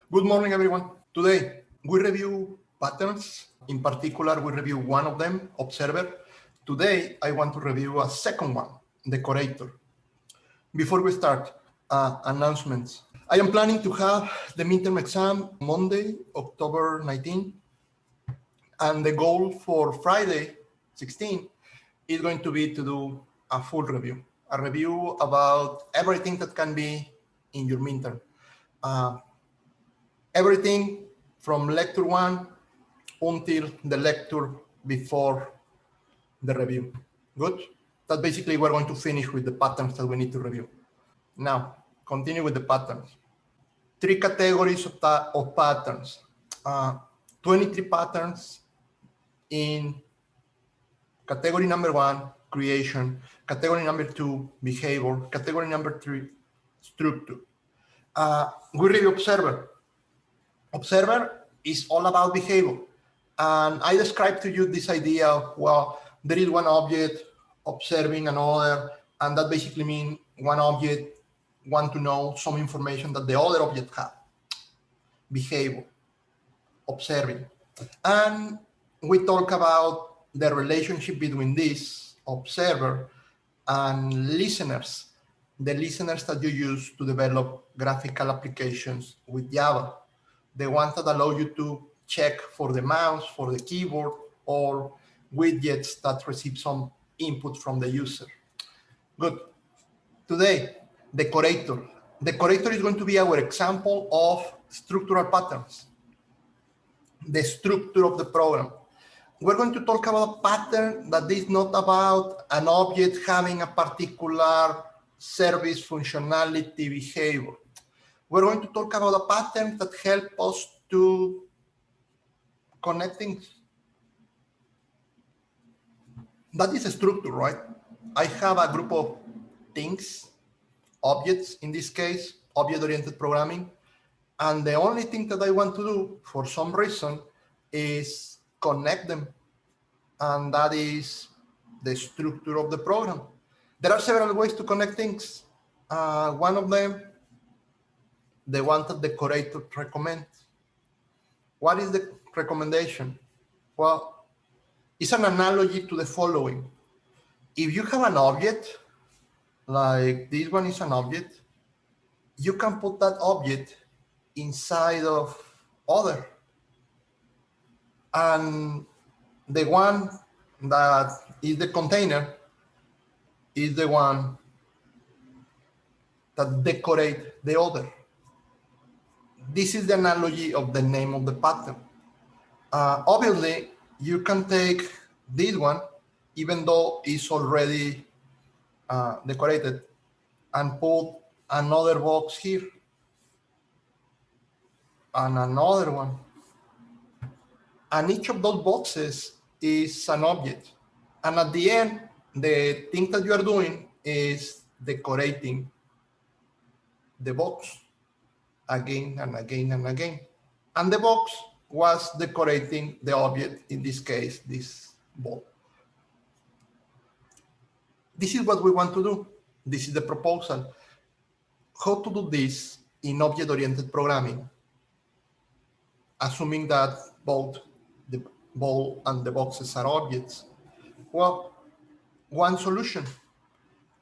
Good morning, everyone. Today, we review patterns. In particular, we review one of them, Observer. Today, I want to review a second one, Decorator. Before we start, announcements. I am planning to have the midterm exam Monday, October 19, and the goal for Friday, 16, is going to be to do a full review, a review about everything that can be in your midterm. Everything from lecture one until the lecture before the review. Good? That basically we're going to finish with the patterns that we need to review. Now, continue with the patterns. Three categories of patterns. 23 patterns in category number one, creation, category number two, behavior, category number three, structure. We review Observer. Observer is all about behavior. And I described to you this idea of, well, there is one object observing another, and that basically means one object want to know some information that the other object has. Behavior, observing. And we talk about the relationship between this observer and listeners, the listeners that you use to develop graphical applications with Java. The ones that allow you to check for the mouse, for the keyboard, or widgets that receive some input from the user. Good. Today, Decorator. Decorator is going to be our example of structural patterns, the structure of the program. We're going to talk about a pattern that is not about an object having a particular service functionality behavior. We're going to talk about a pattern that helps us to connect things. That is a structure, right? I have a group of things, objects, in this case, object-oriented programming. And the only thing that I want to do, for some reason, is connect them. And that is the structure of the program. There are several ways to connect things. One of them, the one that Decorator recommends. What is the recommendation? Well, it's an analogy to the following. If you have an object, like this one is an object, you can put that object inside of other. And the one that is the container is the one that decorates the other. This is the analogy of the name of the pattern. Obviously, you can take this one, even though it's already decorated, and put another box here, and another one. And each of those boxes is an object. And at the end, the thing that you are doing is decorating the box again and again and again. And the box was decorating the object, in this case, this ball. This is what we want to do. This is the proposal. How to do this in object-oriented programming, assuming that both the ball and the boxes are objects? Well, one solution.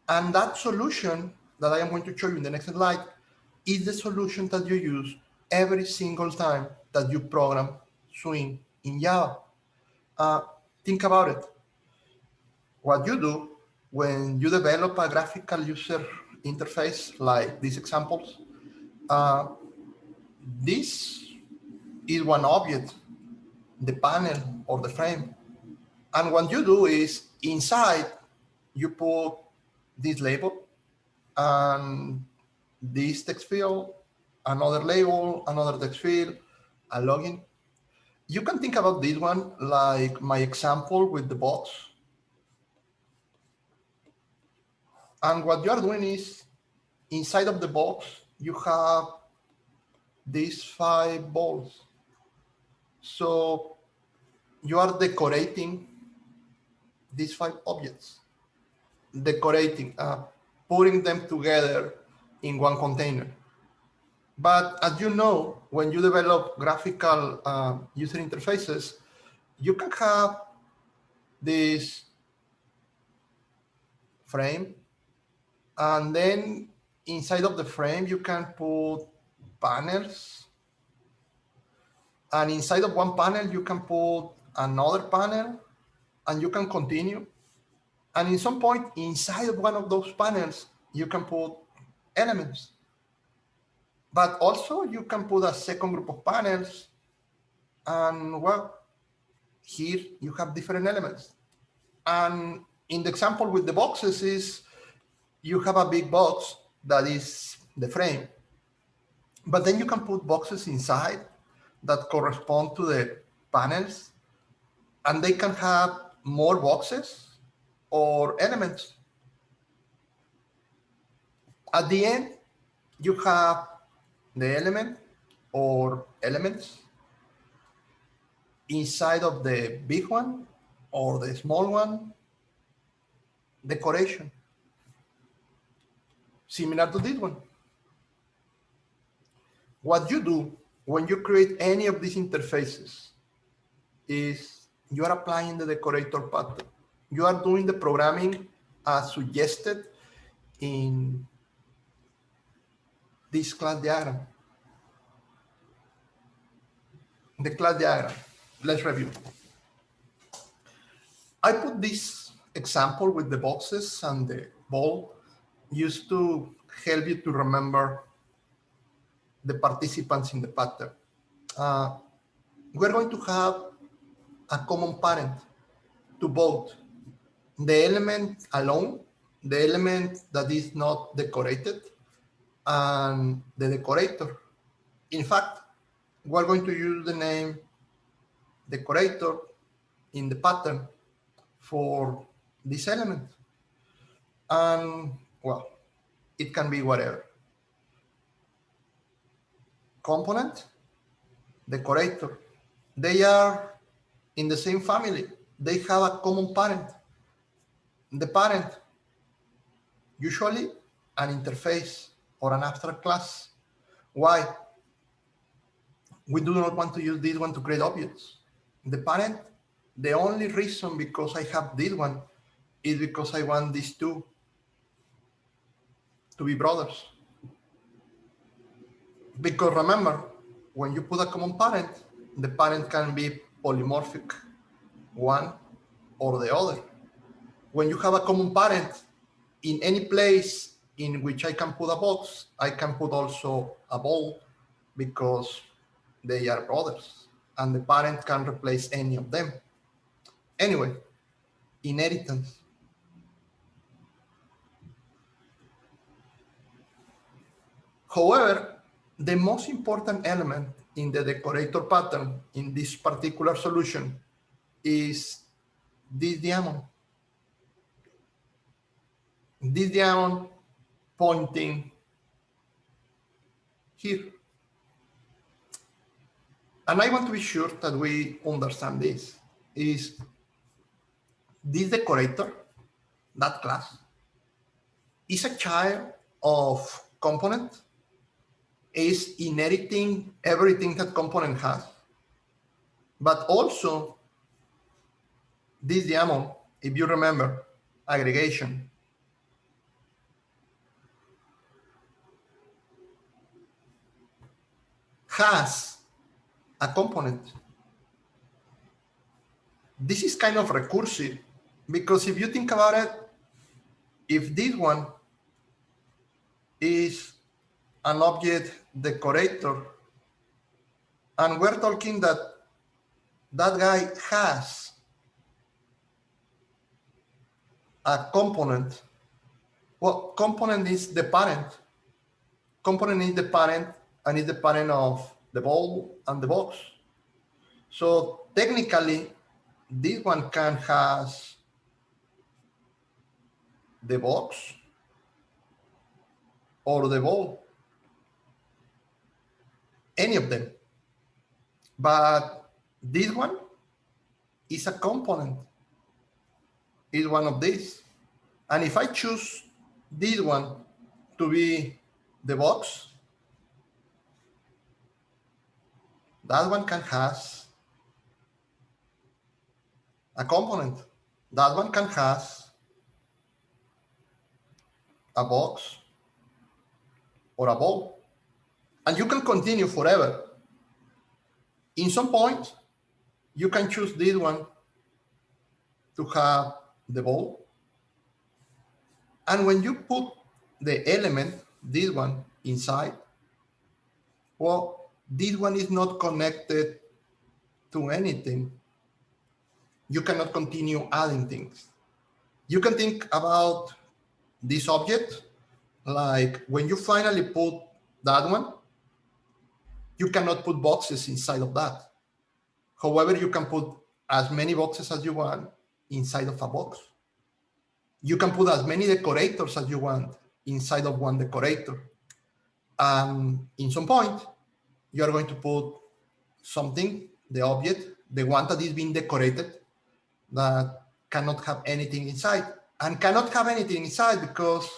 And that solution that I am going to show you in the next slide is the solution that you use every single time that you program Swing in Java. Think about it. What you do when you develop a graphical user interface like these examples, this is one object, the panel or the frame. And what you do is inside you put this label and this text field, another label, another text field, a login. You can think about this one like my example with the box. And what you are doing is inside of the box, you have these 5 balls. So you are decorating these 5 objects, decorating, putting them together in one container. But as you know, when you develop graphical user interfaces, you can have this frame, and then inside of the frame, you can put panels. And inside of one panel, you can put another panel, and you can continue. And in some point inside of one of those panels, you can put elements. But also you can put a second group of panels, and well, here you have different elements. And in the example with the boxes is you have a big box that is the frame, but then you can put boxes inside that correspond to the panels, and they can have more boxes or elements. At the end, you have the element or elements inside of the big one or the small one, decoration, similar to this one. What you do when you create any of these interfaces is you are applying the decorator pattern. You are doing the programming as suggested in this class diagram. The class diagram, let's review. I put this example with the boxes and the ball used to help you to remember the participants in the pattern. We're going to have a common parent to both the element alone, the element that is not decorated, and the decorator. In fact, we're going to use the name decorator in the pattern for this element. And well, it can be whatever. Component, decorator. They are in the same family. They have a common parent. The parent, usually an interface or an abstract class. Why? We do not want to use this one to create objects. The parent, the only reason because I have this one is because I want these two to be brothers. Because remember, when you put a common parent, the parent can be polymorphic, one or the other. When you have a common parent, in any place in which I can put a box, I can put also a ball because they are brothers, and the parent can replace any of them. Anyway, inheritance. However, the most important element in the decorator pattern in this particular solution is this diamond. This diamond pointing here. And I want to be sure that we understand this. Is this decorator, that class, is a child of component, is inheriting everything that component has. But also, this diamond, if you remember, aggregation, has a component. This is kind of recursive because if you think about it, if this one is an object decorator, and we're talking that that guy has a component, well, component is the parent. Component is the parent and is the parent of the ball and the box. So technically, this one can has the box or the ball, any of them. But this one is a component, is one of these. And if I choose this one to be the box, That one can has a component. That one can has a box or a ball. And you can continue forever. In some point, you can choose this one to have the ball. And when you put the element, this one, inside, well, this one is not connected to anything. You cannot continue adding things. You can think about this object like when you finally put that one, you cannot put boxes inside of that. However, you can put as many boxes as you want inside of a box. You can put as many decorators as you want inside of one decorator. And in some point, you are going to put something, the object, the one that is being decorated, that cannot have anything inside. And cannot have anything inside because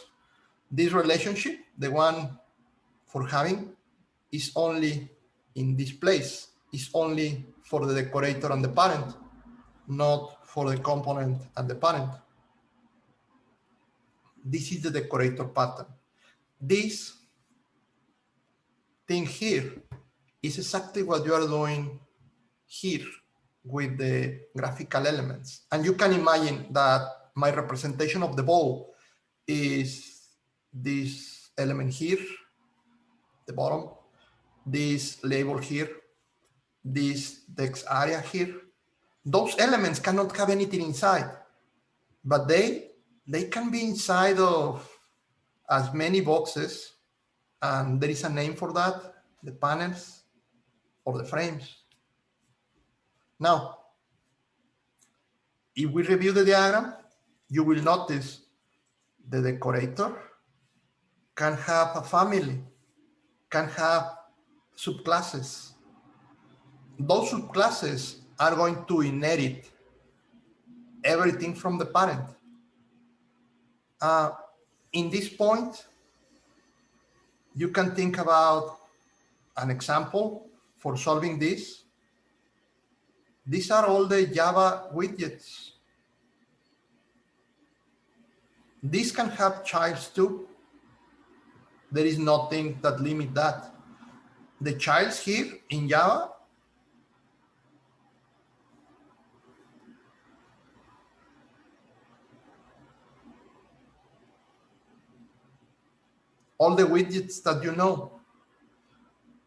this relationship, the one for having, is only in this place, is only for the decorator and the parent, not for the component and the parent. This is the decorator pattern. This thing here is exactly what you are doing here with the graphical elements. And you can imagine that my representation of the ball is this element here, the bottom, this label here, this text area here. Those elements cannot have anything inside, but they can be inside of as many boxes, and there is a name for that, the panels or the frames. Now, if we review the diagram, you will notice the decorator can have a family, can have subclasses. Those subclasses are going to inherit everything from the parent. In this point, you can think about an example for solving this. These are all the Java widgets. These can have childs too. There is nothing that limits that. The childs here in Java all the widgets that you know.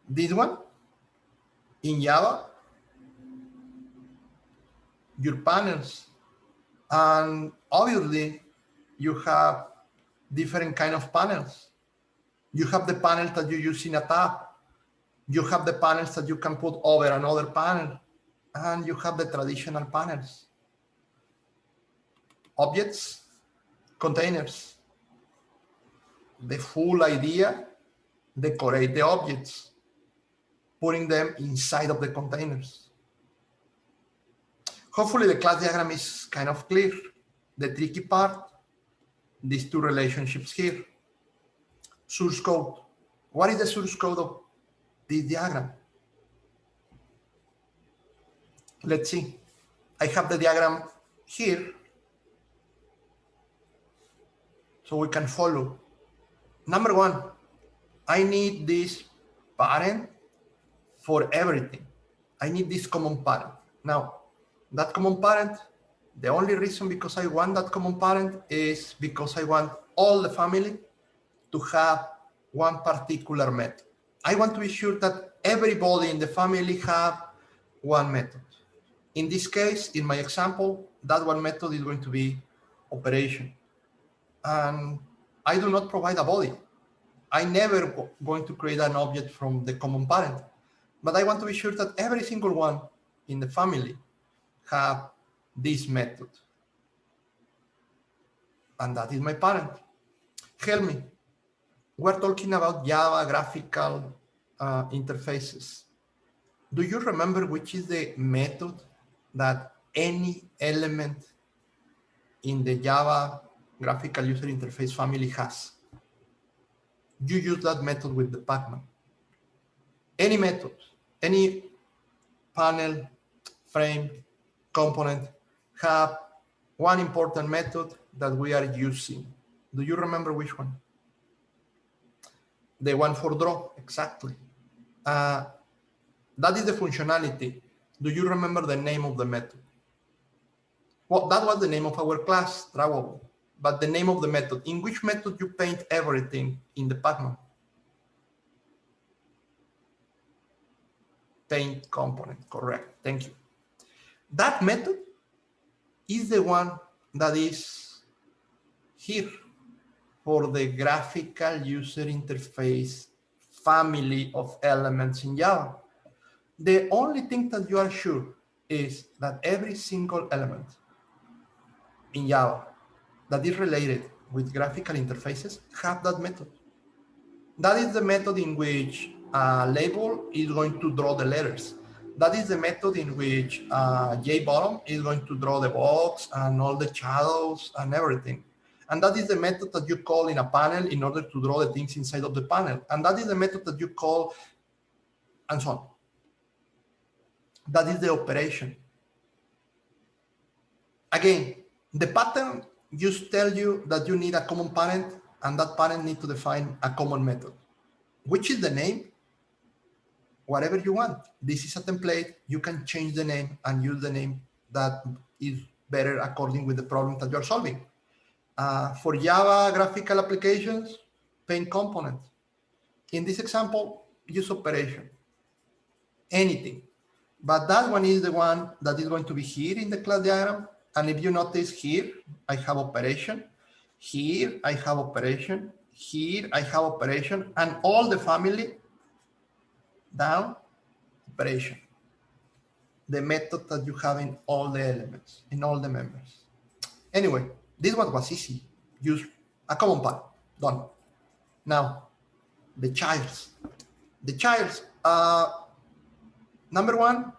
This one in Java, your panels, and obviously you have different kind of panels. You have the panel that you use in a tab. You have the panels that you can put over another panel, and you have the traditional panels. Objects, containers. The full idea, decorate the objects, putting them inside of the containers. Hopefully the class diagram is kind of clear. The tricky part, these two relationships here. Source code. What is the source code of this diagram? Let's see. I have the diagram here, so we can follow. Number one, I need this parent for everything. I need this common parent. Now, that common parent, the only reason because I want that common parent is because I want all the family to have one particular method. I want to be sure that everybody in the family have one method. In this case, in my example, that one method is going to be operation. And I do not provide a body. I never going to create an object from the common parent, but I want to be sure that every single one in the family have this method. And that is my parent. Help me. We're talking about Java graphical interfaces. Do you remember which is the method that any element in the Java graphical user interface family has? You use that method with the Pacman. Any method, any panel, frame, component have one important method that we are using. Do you remember which one? The one for draw, exactly. That is the functionality. Do you remember the name of the method? Well, that was the name of our class, drawable. But the name of the method, in which method you paint everything in the Pacman? Paint component, correct, thank you. That method is the one that is here for the graphical user interface family of elements in Java. The only thing that you are sure is that every single element in Java that is related with graphical interfaces have that method. That is the method in which a label is going to draw the letters. That is the method in which JBottom is going to draw the box and all the shadows and everything. And that is the method that you call in a panel in order to draw the things inside of the panel. And that is the method that you call, and so on. That is the operation. Again, the pattern just tell you that you need a common parent, and that parent needs to define a common method. Which is the name? Whatever you want. This is a template. You can change the name and use the name that is better according with the problem that you're solving. For Java graphical applications, paint component. In this example, use operation. Anything. But that one is the one that is going to be here in the class diagram. And if you notice here, I have operation. Here, I have operation. Here, I have operation. And all the family down, operation. The method that you have in all the elements, in all the members. Anyway, this one was easy. Use a common path. Done. Now, the childs. The childs, number one,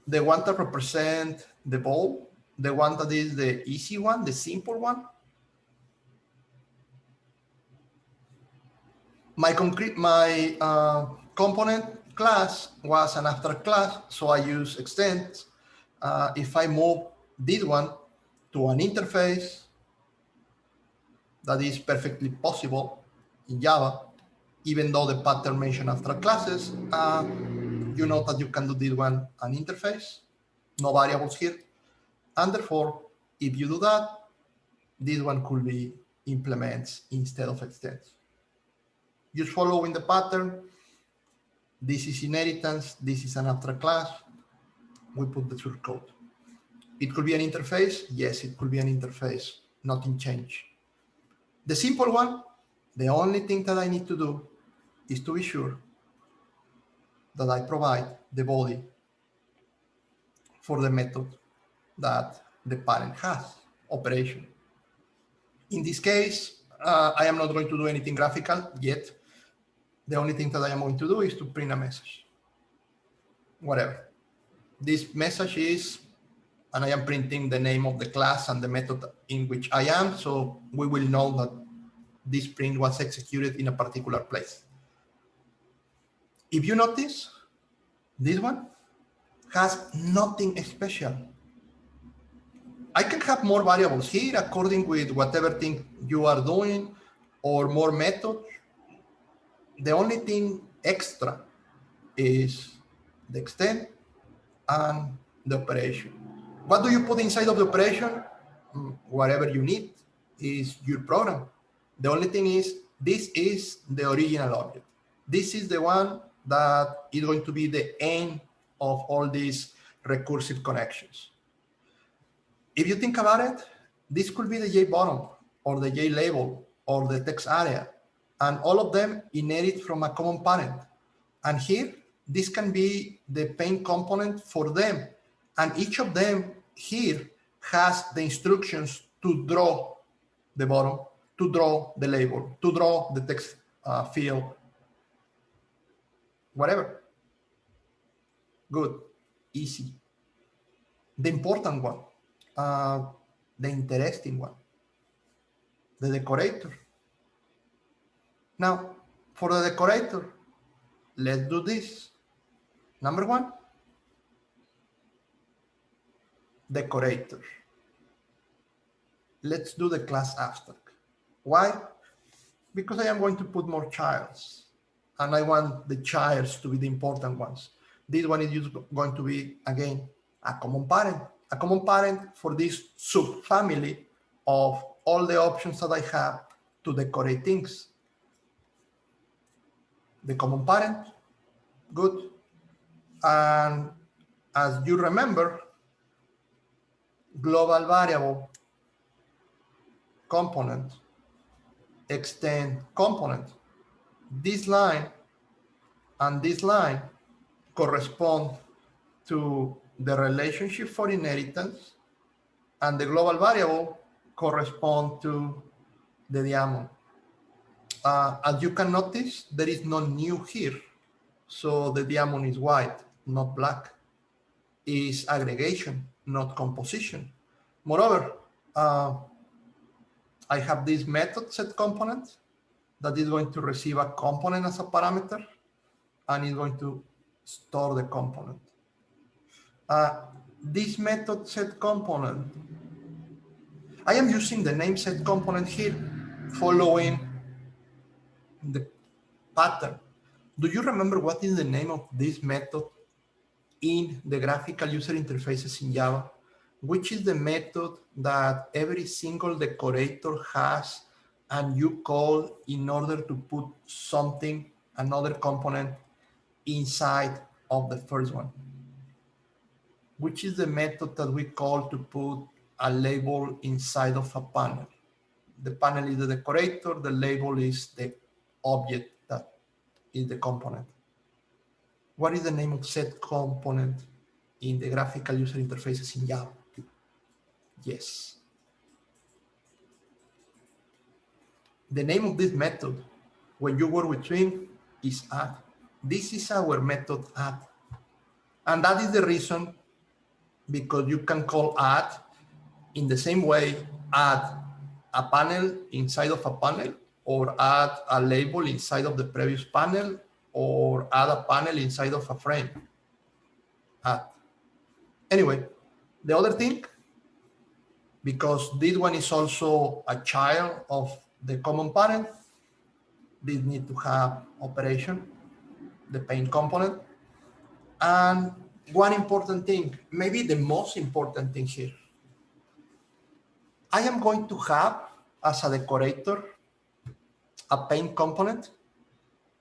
the one that represent the ball, the one that is the easy one, the simple one. My component class was an abstract class, so I use extents. If I move this one to an interface, that is perfectly possible in Java, even though the pattern mentioned abstract classes, you know that you can do this one an interface, no variables here. And therefore, if you do that, this one could be implements instead of extents. Just following the pattern. This is inheritance. This is an abstract class. We put the source code. It could be an interface. Yes, it could be an interface. Nothing changed. The simple one, the only thing that I need to do is to be sure that I provide the body for the method that the parent has, operation. In this case, I am not going to do anything graphical yet. The only thing that I am going to do is to print a message. Whatever. This message is, and I am printing the name of the class and the method in which I am, so we will know that this print was executed in a particular place. If you notice, this one has nothing special. I can have more variables here according with whatever thing you are doing or more methods. The only thing extra is the extent and the operation. What do you put inside of the operation? Whatever you need is your program. The only thing is, this is the original object. This is the one that is going to be the end of all these recursive connections. If you think about it, this could be the JBottom or the JLabel or the text area, and all of them inherit from a common parent. And here, this can be the paint component for them. And each of them here has the instructions to draw the bottom, to draw the label, to draw the text field, whatever. Good, easy. The important one, the interesting one, the decorator. Now, for the decorator, let's do this. Number one, Decorator. Let's do the class abstract. Why? Because I am going to put more childs, and I want the childs to be the important ones. This one is just going to be, again, a common parent. A common parent for this subfamily of all the options that I have to decorate things. The common parent, good. And as you remember, global variable component, extend component. This line and this line correspond to the relationship for inheritance, and the global variable correspond to the diamond. As you can notice, there is no new here. So the diamond is white, not black. Is aggregation, not composition. Moreover, I have this method set component that is going to receive a component as a parameter and is going to store the component. This method set component, I am using the name set component here following the pattern. Do you remember what is the name of this method in the graphical user interfaces in Java? Which is the method that every single decorator has and you call in order to put something, another component inside of the first one? Which is the method that we call to put a label inside of a panel? The panel is the decorator, the label is the object that is the component. What is the name of set component in the graphical user interfaces in Java? Yes. The name of this method, when you work with Swing, is add. This is our method add. And that is the reason, because you can call add in the same way, add a panel inside of a panel, or add a label inside of the previous panel, or add a panel inside of a frame. Add. Anyway, the other thing, because this one is also a child of the common parent, this need to have operation, the paint component. And one important thing, maybe the most important thing here, I am going to have as a decorator a paint component,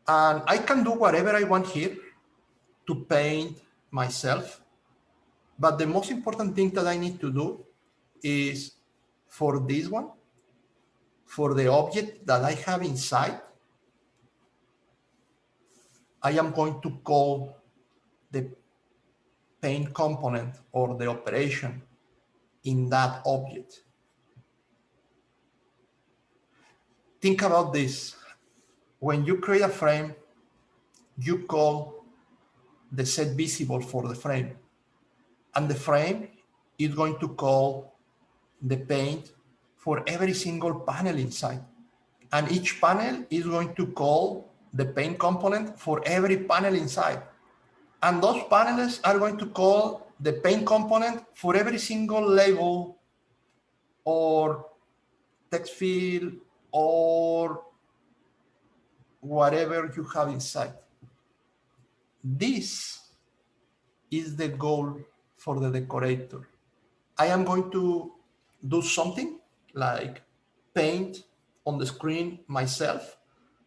and I can do whatever I want here to paint myself. But the most important thing that I need to do is for this one, for the object that I have inside, I am going to call the paint component or the operation in that object. Think about this. When you create a frame, you call the set visible for the frame, and the frame is going to call the paint for every single panel inside, and each panel is going to call the paint component for every panel inside, and those panels are going to call the paint component for every single label or text field or whatever you have inside. This is the goal for the decorator. I am going to do something like paint on the screen myself,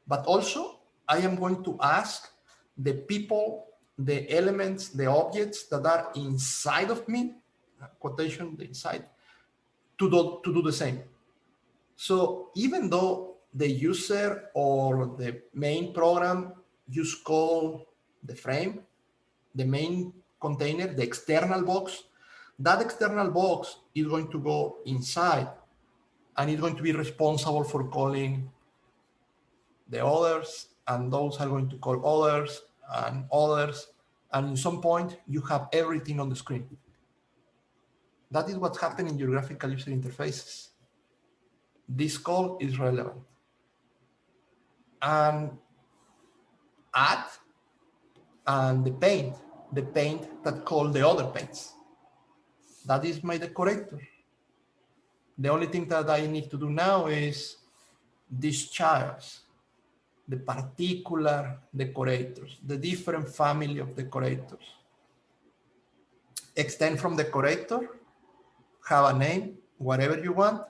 but also I am going to ask the people, the elements, the objects that are inside of me, quotation, the inside, to do the same. So even though the user or the main program just call the frame, the main container, the external box, that external box is going to go inside and it's going to be responsible for calling the others, and those are going to call others and others. And at some point, you have everything on the screen. That is what's happening in your graphical user interfaces. This call is relevant. And add and the paint that call the other paints. That is my decorator. The only thing that I need to do now is discharge the particular decorators, the different family of decorators. Extend from decorator, have a name, whatever you want.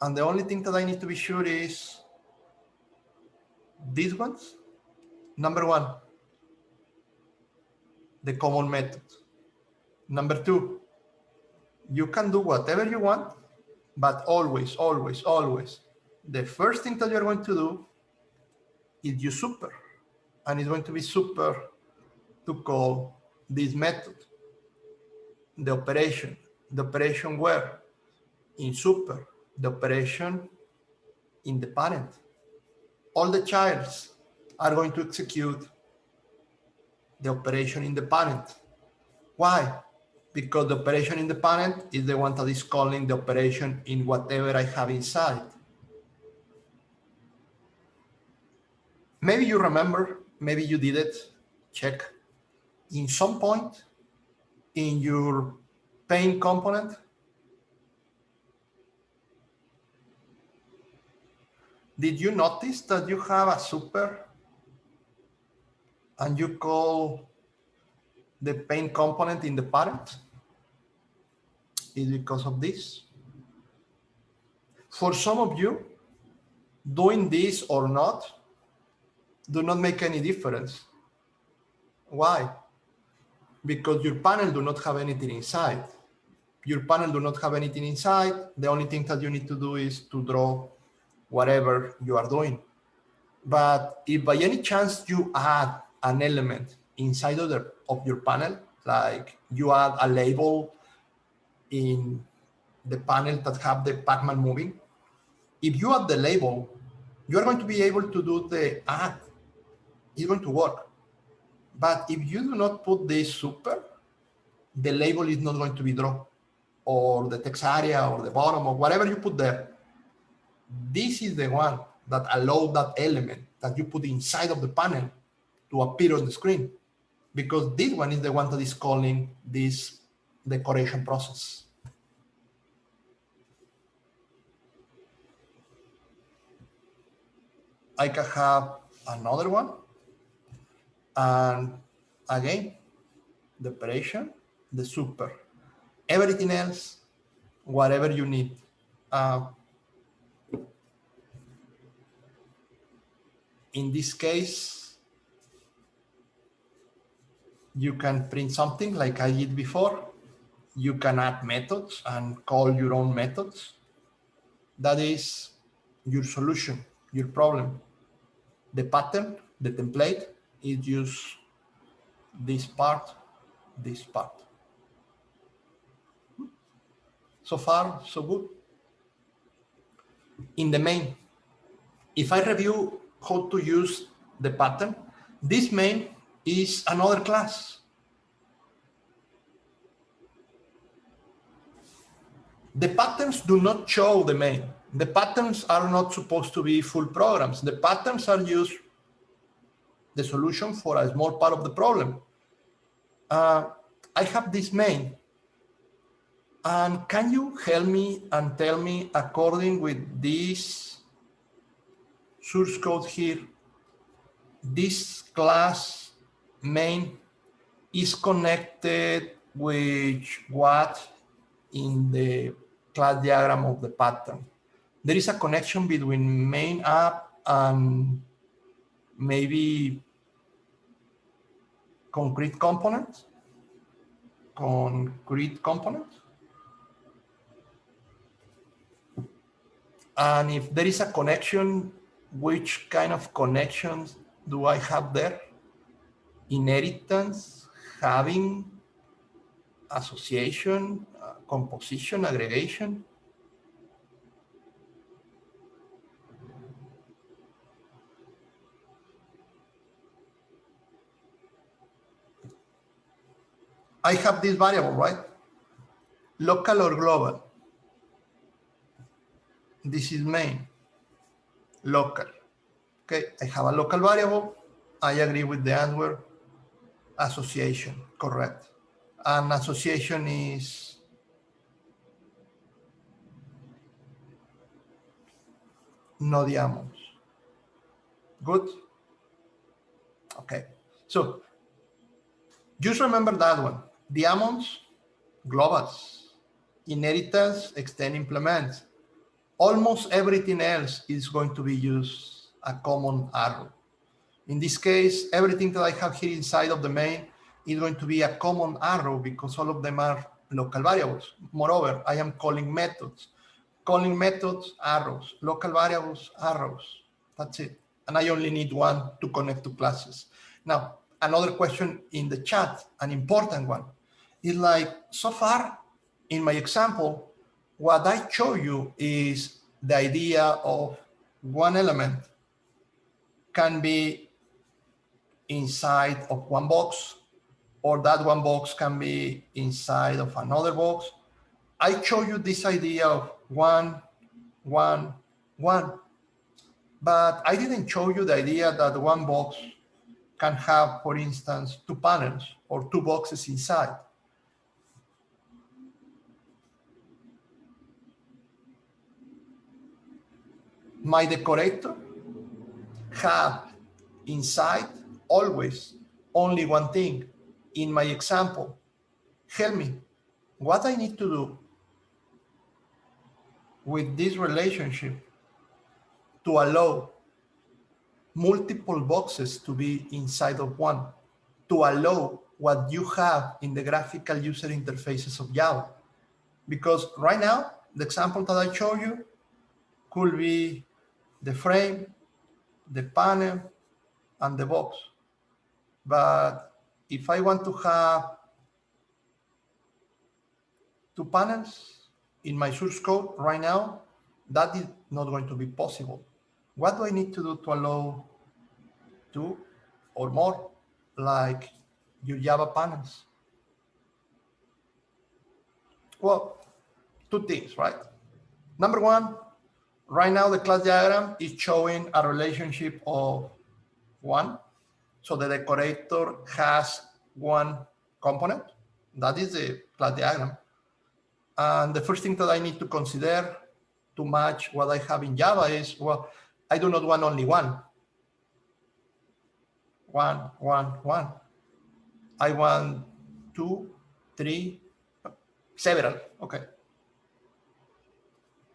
And the only thing that I need to be sure is these ones. Number one, the common method. Number two, you can do whatever you want, but always, always, always, the first thing that you're going to do is use super. And it's going to be super to call this method. The operation where? In super, the operation in the parent. All the childs are going to execute the operation in the parent. Why? Because the operation in the parent is the one that is calling the operation in whatever I have inside. Maybe you remember, maybe you did it, check. In some point in your paint component, did you notice that you have a super and you call the paint component in the parent? Is because of this. For some of you, doing this or not do not make any difference. Why? Because your panel do not have anything inside. Your panel do not have anything inside. The only thing that you need to do is to draw whatever you are doing. But if by any chance you add an element inside of your panel, like you add a label in the panel that have the Pac-Man moving, if you add the label, you're going to be able to do the add. It's going to work. But if you do not put this super, the label is not going to be drawn, or the text area, or the bottom, or whatever you put there. This is the one that allows that element that you put inside of the panel to appear on the screen, because this one is the one that is calling this decoration process. I can have another one, and again, the operation, the super, everything else, whatever you need. In this case, you can print something like I did before. You can add methods and call your own methods. That is your solution, your problem. The pattern, the template is just this part, this part. So far, so good. In the main, if I review how to use the pattern, this main is another class. The patterns do not show the main. The patterns are not supposed to be full programs. The patterns are just the solution for a small part of the problem. I have this main. And can you help me and tell me, according with this source code here, this class main is connected with what in the class diagram of the pattern? There is a connection between main app and maybe concrete component. And if there is a connection, which kind of connections do I have there? Inheritance, having, association, composition, aggregation. I have this variable, right? Local or global? This is main, local. Okay, I have a local variable. I agree with the answer. Association, correct. And association is no diamonds. Good? Okay. So just remember that one. Diamonds, globals. Inheritance, extend, implement. Almost everything else is going to be used a common arrow. In this case, everything that I have here inside of the main is going to be a common arrow because all of them are local variables. Moreover, I am calling methods. Calling methods, arrows. Local variables, arrows. That's it. And I only need one to connect to classes. Now, another question in the chat, an important one, is like, so far in my example, what I show you is the idea of one element can be inside of one box, or that one box can be inside of another box. I show you this idea of one, one, one, but I didn't show you the idea that one box can have, for instance, two panels or two boxes inside. My decorator have inside always only one thing. In my example, help me, what I need to do with this relationship to allow multiple boxes to be inside of one, to allow what you have in the graphical user interfaces of Java. Because right now, the example that I show you could be the frame, the panel, and the box. But if I want to have two panels in my source code right now, that is not going to be possible. What do I need to do to allow two or more, like your Java panels? Well, two things, right? Number one, right now the class diagram is showing a relationship of one. So the decorator has one component. That is the class diagram. And the first thing that I need to consider to match what I have in Java is, well, I do not want only one. One. I want two, three, several. Okay.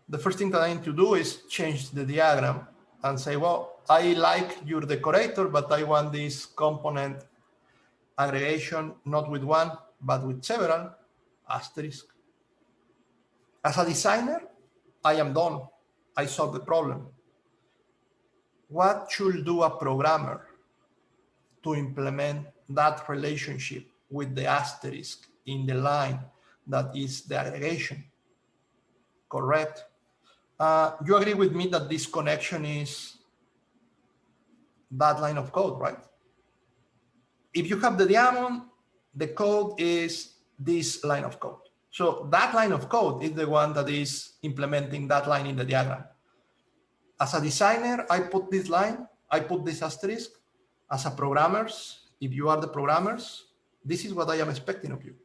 The first thing that I need to do is change the diagram and say, well, I like your decorator, but I want this component aggregation not with one, but with several, asterisk. As a designer, I am done. I solved the problem. What should do a programmer to implement that relationship with the asterisk in the line that is the aggregation? Correct. You agree with me that this connection is that line of code, right? If you have the diamond, the code is this line of code. So that line of code is the one that is implementing that line in the diagram. As a designer, I put this line, I put this asterisk. As a programmers, if you are the programmers, this is what I am expecting of you.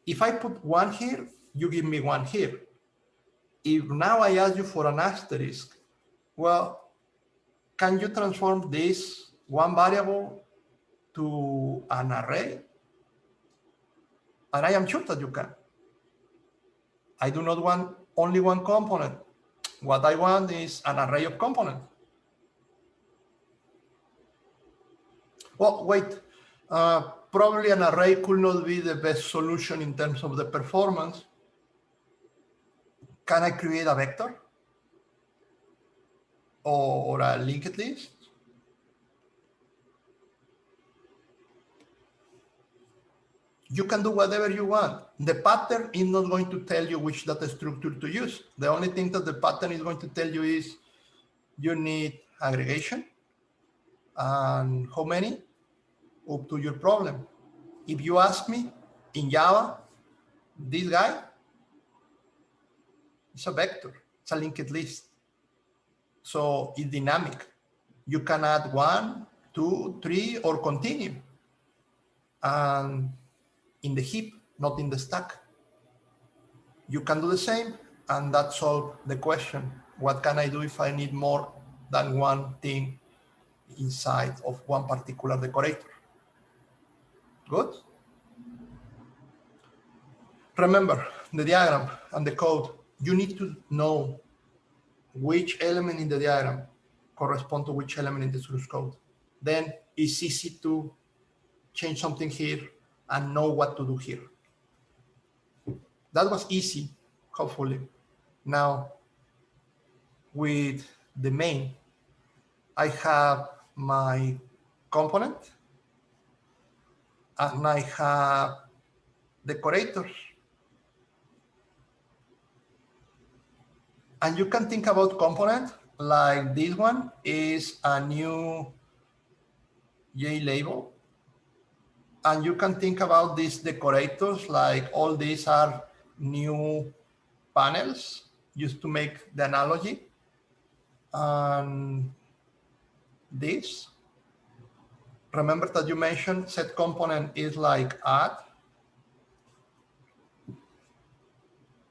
If I put one here, you give me one here. If now I ask you for an asterisk, well, can you transform this one variable to an array? And I am sure that you can. I do not want only one component. What I want is an array of components. Well, wait, probably an array could not be the best solution in terms of the performance. Can I create a vector or a linked list? You can do whatever you want. The pattern is not going to tell you which data structure to use. The only thing that the pattern is going to tell you is you need aggregation and how many up to your problem. If you ask me, in Java, this guy is a vector, it's a linked list. So it's dynamic. You can add 1, 2, 3, or continue. And in the heap, not in the stack. You can do the same, and that solves the question. What can I do if I need more than one thing inside of one particular decorator? Good? Remember, the diagram and the code, you need to know which element in the diagram correspond to which element in the source code. Then it's easy to change something here and know what to do here. That was easy, hopefully. Now, with the main, I have my component and I have decorators. And you can think about component like this one is a new JLabel. And you can think about these decorators like all these are new panels, just to make the analogy. And this, remember that you mentioned set component is like add.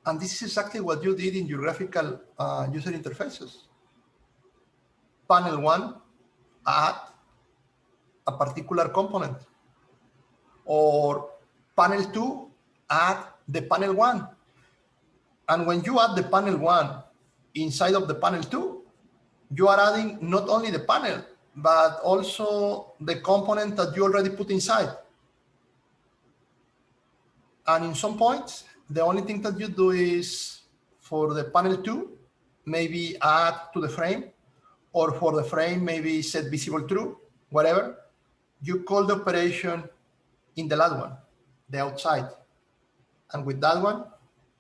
And this is exactly what you did in your graphical user interfaces. Panel 1, add a particular component. Or panel 2, add the panel 1. And when you add the panel 1 inside of the panel 2, you are adding not only the panel, but also the component that you already put inside. And in some points, the only thing that you do is for the panel 2, maybe add to the frame, or for the frame, maybe set visible true, whatever. You call the operation in the last one, the outside. And with that one,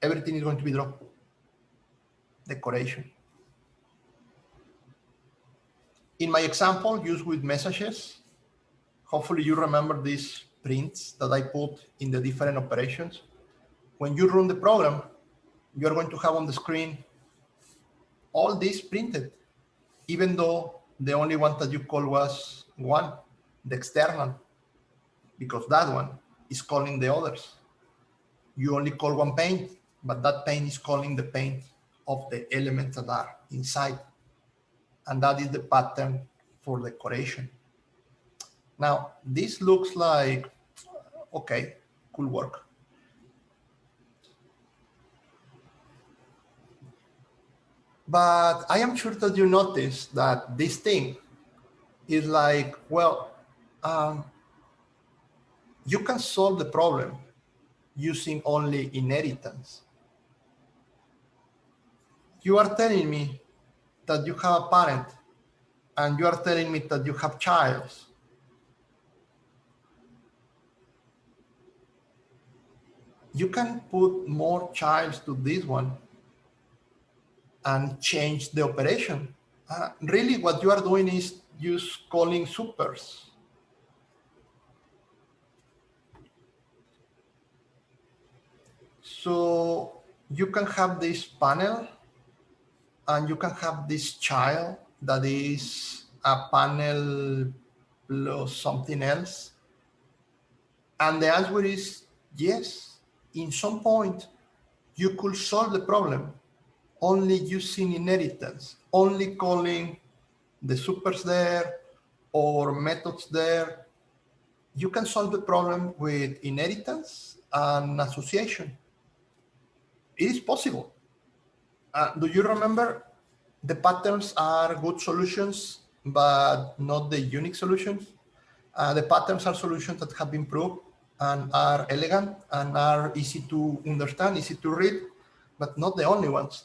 everything is going to be dropped. Decoration. In my example, used with messages, hopefully you remember these prints that I put in the different operations. When you run the program, you're going to have on the screen all this printed, even though the only one that you call was one, the external, because that one is calling the others. You only call one paint, but that paint is calling the paint of the elements that are inside. And that is the pattern for decoration. Now, this looks like, okay, cool work. But I am sure that you noticed that this thing is like, well, you can solve the problem using only inheritance. You are telling me that you have a parent and you are telling me that you have childs. You can put more childs to this one and change the operation. Really, what you are doing is just calling supers. So you can have this panel and you can have this child that is a panel plus something else. And the answer is yes. In some point, you could solve the problem only using inheritance, only calling the supers there or methods there. You can solve the problem with inheritance and association. It is possible. Do you remember the patterns are good solutions, but not the unique solutions? The patterns are solutions that have been proved and are elegant and are easy to understand, easy to read, but not the only ones.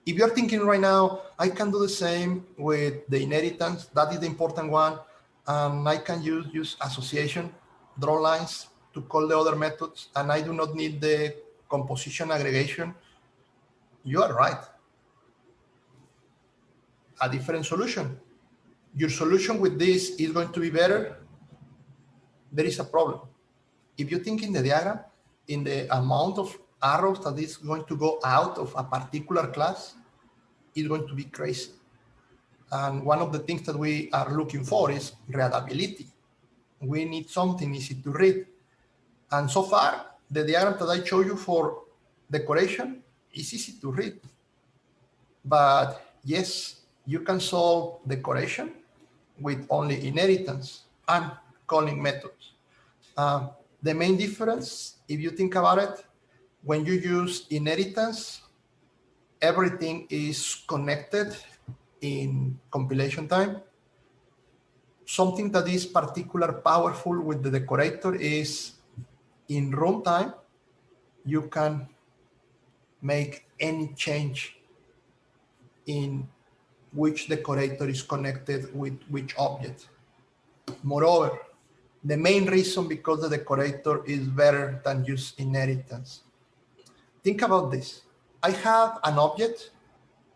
If you're thinking right now, I can do the same with the inheritance, that is the important one, and I can use association, draw lines to call the other methods, and I do not need the composition aggregation. You are right. A different solution. Your solution with this is going to be better. There is a problem. If you think in the diagram, in the amount of arrows that is going to go out of a particular class, is going to be crazy. And one of the things that we are looking for is readability. We need something easy to read. And so far, the diagram that I show you for decoration is easy to read. But yes, you can solve decoration with only inheritance and calling methods. The main difference, if you think about it, when you use inheritance, everything is connected in compilation time. Something that is particularly powerful with the decorator is in runtime, you can make any change in which decorator is connected with which object. Moreover, the main reason because the decorator is better than use inheritance. Think about this. I have an object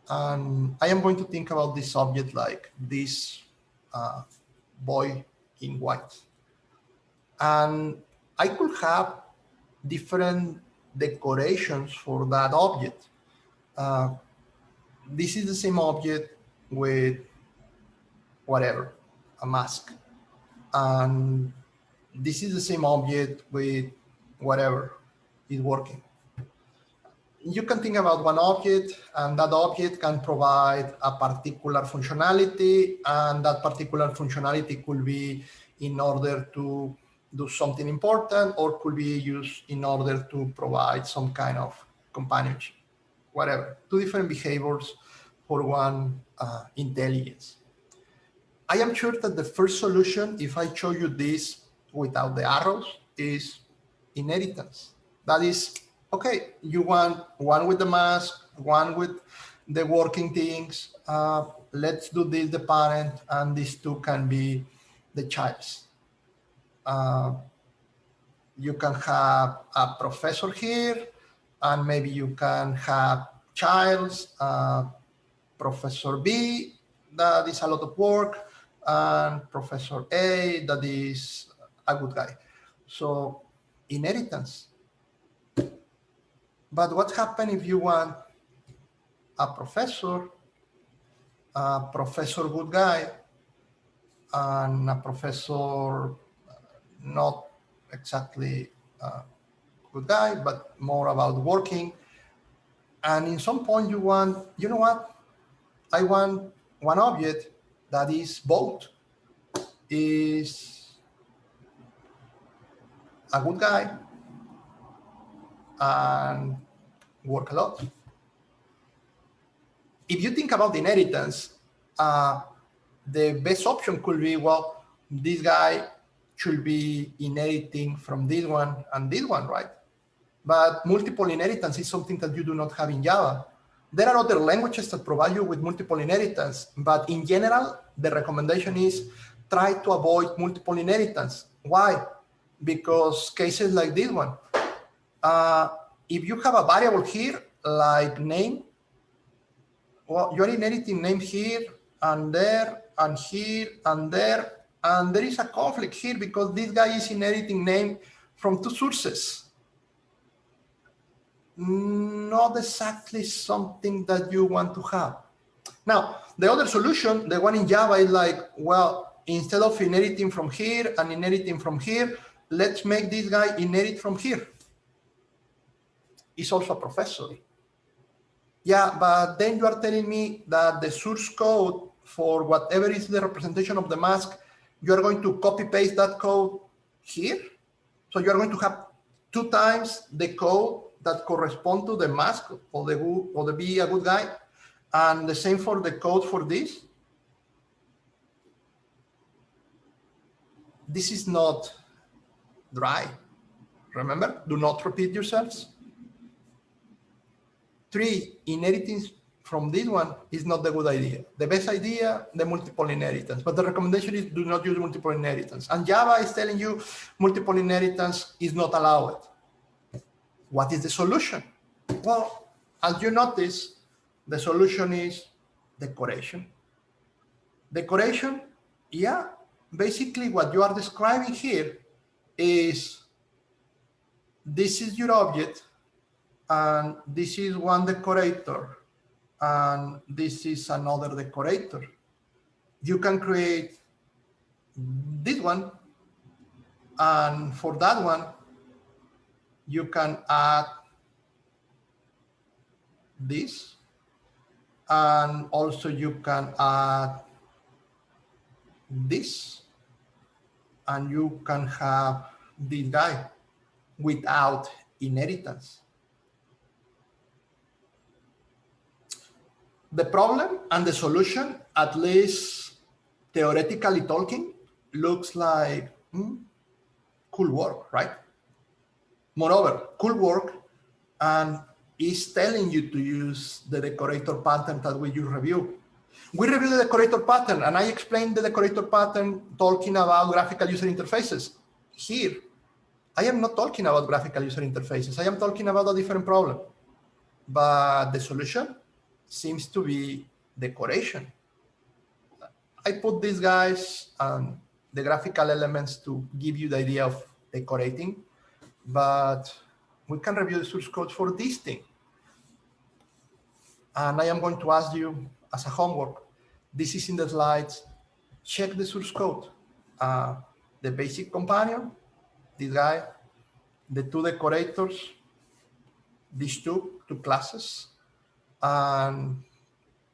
and I am going to think about this object like this boy in white. And I could have different decorations for that object. This is the same object with whatever, a mask. And this is the same object with whatever is working. You can think about one object, and that object can provide a particular functionality, and that particular functionality could be in order to do something important, or could be used in order to provide some kind of companionship, whatever. Two different behaviors for one intelligence. I am sure that the first solution, if I show you this without the arrows, is inheritance. That is, okay, you want one with the mask, one with the working things. Let's do this, the parent, and these two can be the childs. You can have a professor here, and maybe you can have childs, Professor B, that is a lot of work, and Professor A, that is a good guy. So inheritance. But what happens if you want a professor good guy, and a professor not exactly good guy, but more about working. And in some point you want, you know what? I want one object that is both, is a good guy and work a lot. If you think about inheritance, the best option could be, well, this guy should be inheriting from this one and this one, right? But multiple inheritance is something that you do not have in Java. There are other languages that provide you with multiple inheritance, but in general, the recommendation is try to avoid multiple inheritance. Why? Because cases like this one, if you have a variable here, like name, well, you're inheriting name here and there and here and there, and there is a conflict here because this guy is inheriting name from two sources. Not exactly something that you want to have. Now, the other solution, the one in Java, is like, well, instead of inheriting from here and inheriting from here, let's make this guy inherit from here. He's also a professor. Yeah, but then you are telling me that the source code for whatever is the representation of the mask, you are going to copy paste that code here. So you are going to have 2 times the code that correspond to the mask or the be a good guy, and the same for the code for this. This is not dry. Remember, do not repeat yourselves. 3, inheriting from this one is not the good idea. The best idea, the multiple inheritance. But the recommendation is do not use multiple inheritance. And Java is telling you multiple inheritance is not allowed. What is the solution? Well, as you notice, the solution is decoration. Decoration, yeah, basically what you are describing here is this is your object, and this is one decorator, and this is another decorator. You can create this one, and for that one, you can add this, And also you can add this, and you can have this guy without inheritance. The problem and the solution, at least theoretically talking, looks like cool work, right? Moreover, cool work and is telling you to use the decorator pattern that we just reviewed. We reviewed the decorator pattern, and I explained the decorator pattern talking about graphical user interfaces. Here, I am not talking about graphical user interfaces. I am talking about a different problem. But the solution seems to be decoration. I put these guys and the graphical elements to give you the idea of decorating, but we can review the source code for this thing. And I am going to ask you as a homework, this is in the slides, check the source code. The basic companion, this guy, the two decorators, these two classes, and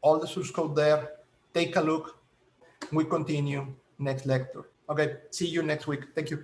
all the source code there. Take a look. We continue next lecture. Okay, see you next week. Thank you.